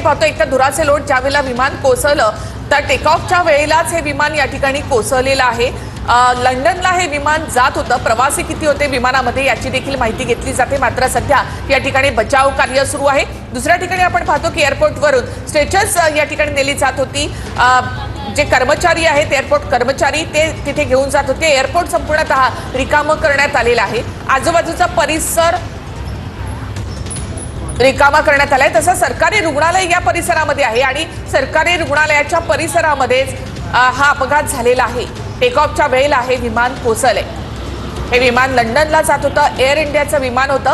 पाहतो एक तर धुराचे लोट ज्यावेळेला विमान कोसळलं तर टेक ऑफच्या वेळेलाच हे विमान या ठिकाणी कोसळलेलं आहे। लंडनला हे विमान जात होतं। प्रवासी किती होते विमानामध्ये याची देखील माहिती घेतली जाते। मात्र सध्या या ठिकाणी बचाव कार्य सुरू आहे। दुसऱ्या ठिकाणी आपण पाहतो की एअरपोर्टवरून स्ट्रेचर्स या ठिकाणी नेली जात होती। जे कर्मचारी आहेत एअरपोर्ट कर्मचारी ते तिथे घेऊन जात होते। एअरपोर्ट संपूर्णतः रिकामं करण्यात आलेलं आहे। आजूबाजूचा परिसर रिकामा करण्यात आलाय। तसं सरकारी रुग्णालय या परिसरामध्ये आहे आणि सरकारी रुग्णालयाच्या परिसरामध्येच हा अपघात झालेला आहे। टेक ऑफच्या वेळेला हे विमान कोसळले। हे विमान लंडनला जात होतं। एअर इंडियाचं विमान होतं।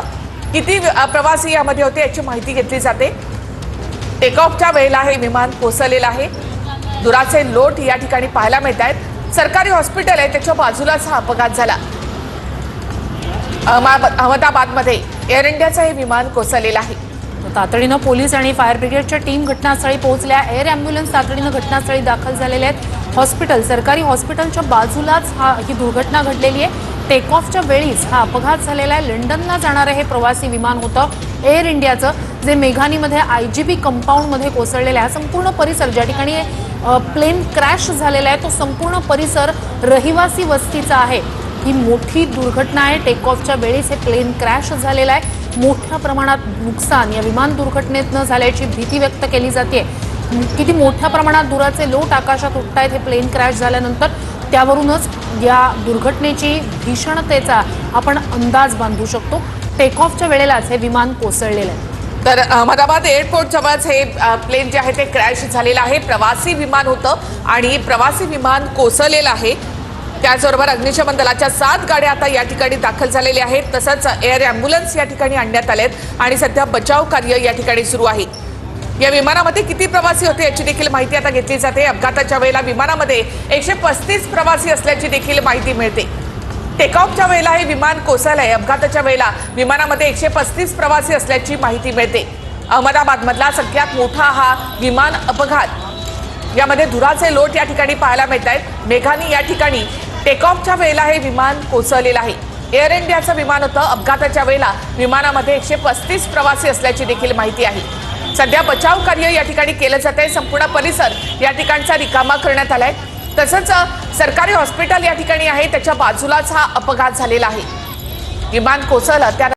किती प्रवासी यामध्ये होते याची माहिती घेतली जाते। टेक ऑफच्या वेळेला हे विमान कोसळलेलं आहे। धुराचे लोट या ठिकाणी पाहायला मिळत आहेत। सरकारी हॉस्पिटल आहे त्याच्या बाजूलाच हा अपघात झाला। अहमदाबादमध्ये एअर इंडियाचं हे विमान कोसळलेलं आहे। तातडीनं पोलीस आणि फायर ब्रिगेडच्या टीम घटनास्थळी पोहोचल्या। एअर ॲम्ब्युलन्स तातडीनं घटनास्थळी दाखल झालेले आहेत। हॉस्पिटल सरकारी हॉस्पिटलच्या बाजूलाच ही दुर्घटना घडलेली आहे। टेक ऑफच्या वेळीच हा अपघात झालेला आहे। लंडनला जाणारे हे प्रवासी विमान होतं एअर इंडियाचं, जे मेघानीमध्ये IGP कंपाऊंडमध्ये कोसळलेलं आहे। संपूर्ण परिसर ज्या ठिकाणी प्लेन क्रॅश झालेला आहे तो संपूर्ण परिसर रहिवासी वस्तीचा आहे। ही मोठी दुर्घटना आहे। टेक ऑफच्या वेळेस हे प्लेन क्रॅश झालेलं आहे। मोठ्या प्रमाणात नुकसान या विमान दुर्घटनेत न झाल्याची भीती व्यक्त केली जाते। किती मोठ्या प्रमाणात धुराचे लोट आकाशात उठतायत हे प्लेन क्रॅश झाल्यानंतर, त्यावरूनच या दुर्घटनेची भीषणतेचा आपण अंदाज बांधू शकतो। टेक ऑफच्या वेळेलाच हे विमान कोसळलेलं आहे। तर अहमदाबाद एअरपोर्ट जवळच हे प्लेन जे आहे ते क्रॅश झालेलं आहे। प्रवासी विमान होतं आणि प्रवासी विमान कोसळलेलं आहे। त्याचबरोबर अग्निशमन दलाच्या 7 गाड्या आता या ठिकाणी दाखल झालेल्या आहेत। तसंच एअर ॲम्ब्युलन्स या ठिकाणी आणण्यात आलेत आणि सध्या बचाव कार्य या ठिकाणी सुरू आहे। या विमानामध्ये किती प्रवासी होते याची देखील माहिती आता घेतली जाते। अपघाताच्या वेळेला विमानामध्ये 135 प्रवासी असल्याची देखील माहिती मिळते। टेक ऑफच्या वेळेला हे विमान कोसळलंय। अपघाताच्या वेळेला विमानामध्ये 135 प्रवासी असल्याची माहिती मिळते। अहमदाबादमधला सगळ्यात मोठा हा विमान अपघात। यामध्ये धुराचे लोट या ठिकाणी पाहायला मिळत आहेत। मेघानी या ठिकाणी टेक ऑफच्या वेळेला हे विमान कोसळलेलं आहे। एअर इंडियाचं विमान होतं। अपघाताच्या वेळेला विमानामध्ये 135 प्रवासी असल्याची देखील माहिती आहे। सध्या बचाव कार्य या ठिकाणी केलं जात आहे। संपूर्ण परिसर या ठिकाणचा रिकामा करण्यात आलाय। तसंच सरकारी हॉस्पिटल या ठिकाणी आहे त्याच्या बाजूलाच हा अपघात झालेला आहे। विमान कोसळलं त्या